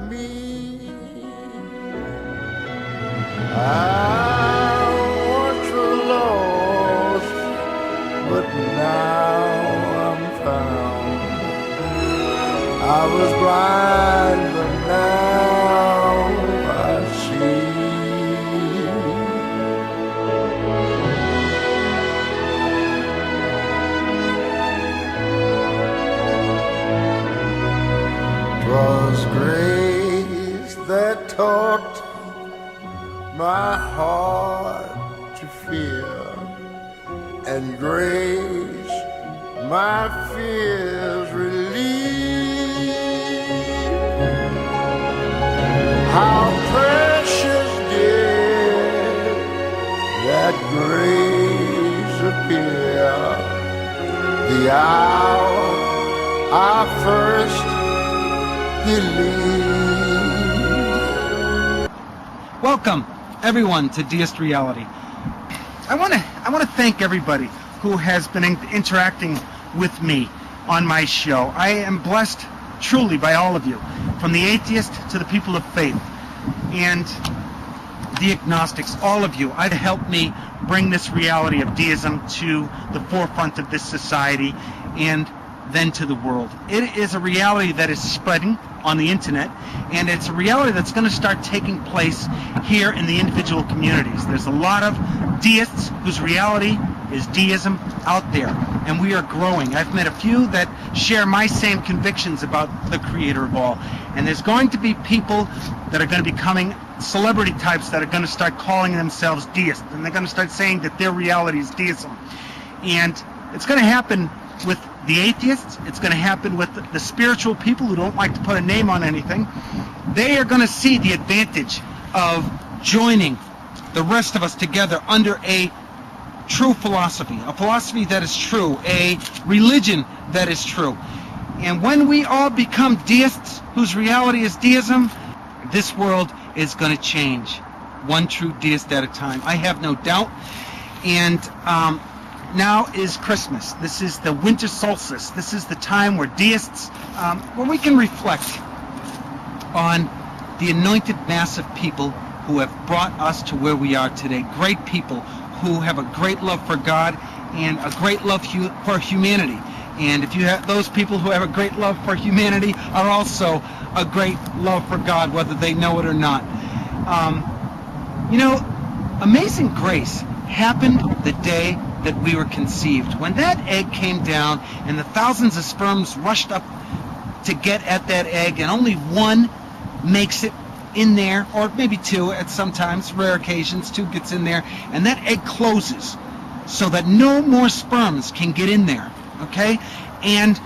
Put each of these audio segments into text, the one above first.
me. I once was lost, but now I'm found. I was blind, but now I see. 'Twas grace that taught my heart to fear, and grace my fears relieved. How precious did that grace appear the hour I first believed. Welcome, everyone, to Deist Reality. I want to thank everybody who has been interacting with me on my show. I am blessed truly by all of you, from the atheist to the people of faith and the agnostics. All of you, I've helped me bring this reality of deism to the forefront of this society and then to the world. It is a reality that is spreading on the internet, and it's a reality that's going to start taking place here in the individual communities. There's a lot of deists whose reality is deism out there, and we are growing. I've met a few that share my same convictions about the creator of all, and there's going to be people that are going to be becoming celebrity types that are going to start calling themselves deists, and they're going to start saying that their reality is deism. And it's going to happen with the atheists. It's going to happen with the spiritual people who don't like to put a name on anything. They are going to see the advantage of joining the rest of us together under a true philosophy, a philosophy that is true, a religion that is true. And when we all become deists whose reality is deism, this world is going to change, one true deist at a time. I have no doubt. And now is Christmas. This is the winter solstice. This is the time where deists, where we can reflect on the anointed mass of people who have brought us to where we are today. Great people who have a great love for God and a great love for humanity. And if you have those people who have a great love for humanity are also a great love for God, whether they know it or not. You know, Amazing Grace happened the day that we were conceived. When that egg came down and the thousands of sperms rushed up to get at that egg, and only one makes it in there, or maybe two at sometimes, rare occasions, two gets in there, and that egg closes so that no more sperms can get in there, okay? And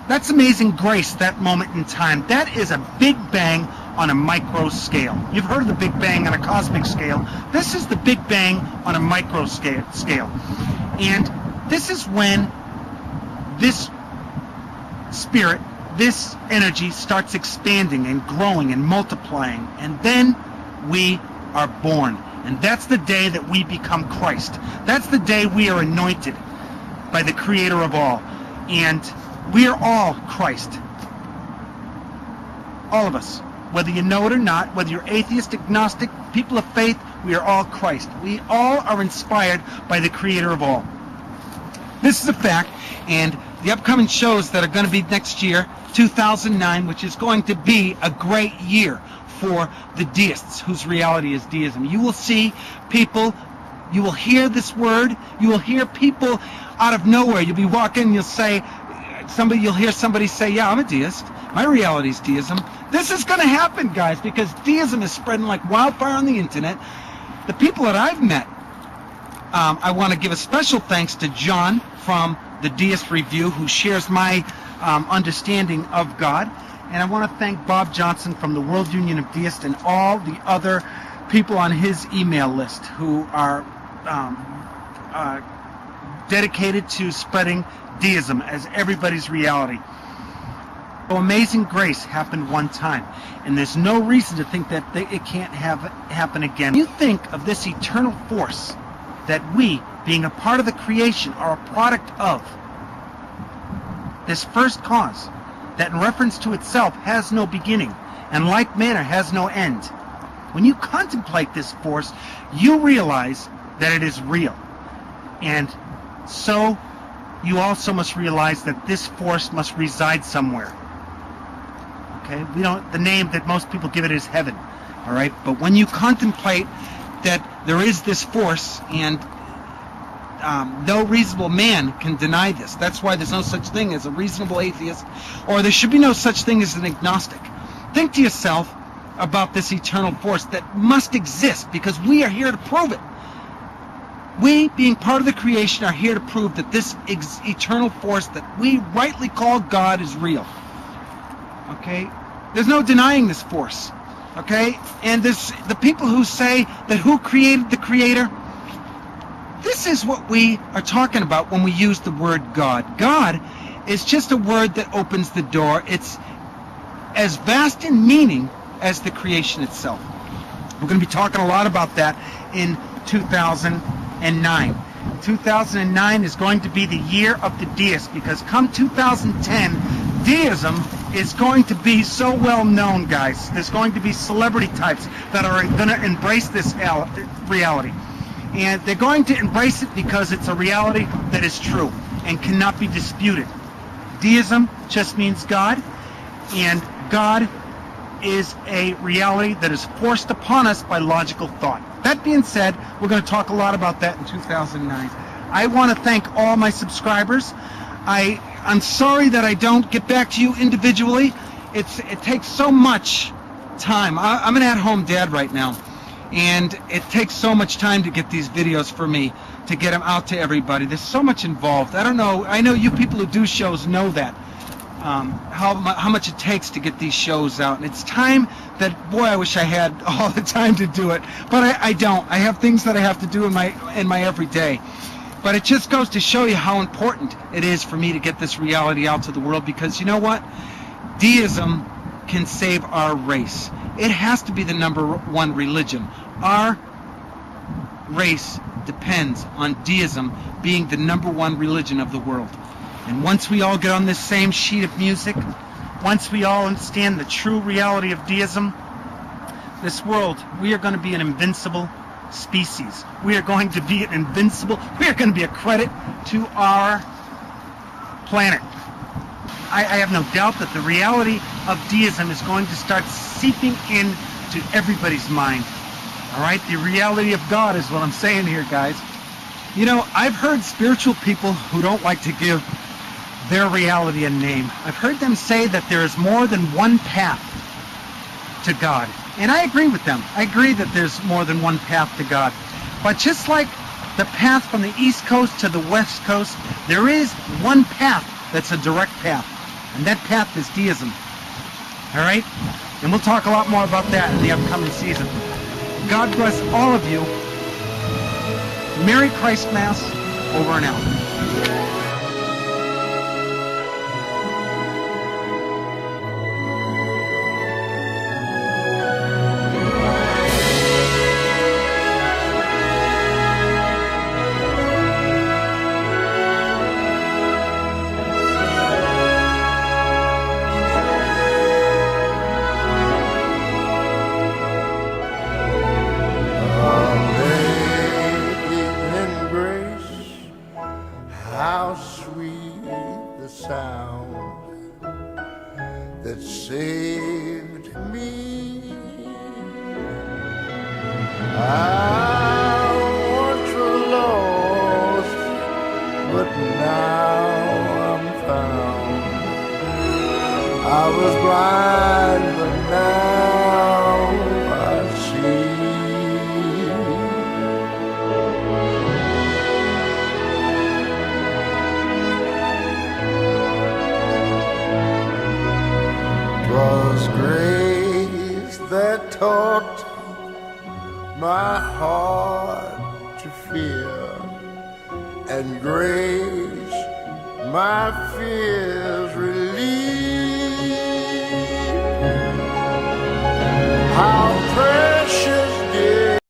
that's amazing grace, that moment in time. That is a big bang on a micro scale. You've heard of the Big Bang on a cosmic scale. This is the Big Bang on a micro scale. And this is when this spirit, this energy starts expanding and growing and multiplying. And then we are born. And that's the day that we become Christ. That's the day we are anointed by the Creator of all. And we are all Christ. All of us. Whether you know it or not, whether you're atheist, agnostic, people of faith, we are all Christ. We all are inspired by the Creator of all. This is a fact, and the upcoming shows that are going to be next year, 2009, which is going to be a great year for the deists whose reality is deism. You will see people, you will hear this word, you will hear people out of nowhere. You'll be walking, you'll hear somebody say, yeah, I'm a deist. My reality is deism. This is going to happen, guys, because deism is spreading like wildfire on the internet. The people that I've met, I want to give a special thanks to John from the Deist Review, who shares my understanding of God. And I want to thank Bob Johnson from the World Union of Deists and all the other people on his email list who are dedicated to spreading deism as everybody's reality. So Amazing Grace happened one time, and there's no reason to think that it can't happen again. You think of this eternal force that we, being a part of the creation, are a product of. This first cause, that in reference to itself has no beginning, and like manner has no end. When you contemplate this force, you realize that it is real. And so you also must realize that this force must reside somewhere. Okay? The name that most people give it is heaven. All right? But when you contemplate that there is this force, and no reasonable man can deny this. That's why there's no such thing as a reasonable atheist, or there should be no such thing as an agnostic. Think to yourself about this eternal force that must exist, because we are here to prove it. We, being part of the creation, are here to prove that this eternal force that we rightly call God is real. Okay? There's no denying this force. Okay? And there's the people who say that who created the Creator. This is what we are talking about when we use the word God. God is just a word that opens the door. It's as vast in meaning as the creation itself. We're going to be talking a lot about that in 2009. 2009 is going to be the year of the deist, because come 2010, deism is going to be so well known, guys. There's going to be celebrity types that are going to embrace this reality. And they're going to embrace it because it's a reality that is true and cannot be disputed. Deism just means God, and God is a reality that is forced upon us by logical thought. That being said, we're going to talk a lot about that in 2009. I want to thank all my subscribers. I'm sorry that I don't get back to you individually. It takes so much time. I'm an at-home dad right now, and it takes so much time to get these videos for me, to get them out to everybody. There's so much involved. I don't know. I know you people who do shows know that. How much it takes to get these shows out, and it's time that, boy, I wish I had all the time to do it, but I don't. I have things that I have to do in my everyday. But it just goes to show you how important it is for me to get this reality out to the world, because you know what? Deism can save our race. It has to be the #1 religion. Our race depends on deism being the #1 religion of the world. And once we all get on this same sheet of music, once we all understand the true reality of deism, this world, we are going to be an invincible species. We are going to be we are going to be a credit to our planet. I have no doubt that the reality of deism is going to start seeping into everybody's mind. All right? The reality of God is what I'm saying here, guys. You know, I've heard spiritual people who don't like to give their reality a name. I've heard them say that there is more than one path to God. And I agree with them. I agree that there's more than one path to God. But just like the path from the East Coast to the West Coast, there is one path that's a direct path. And that path is deism. All right? And we'll talk a lot more about that in the upcoming season. God bless all of you. Merry Christmas. Over and out. How sweet the sound that saved me. I once was lost, but now I'm found. I was blind, but now I see. Was grace that taught my heart to fear, and grace my fears relieved. How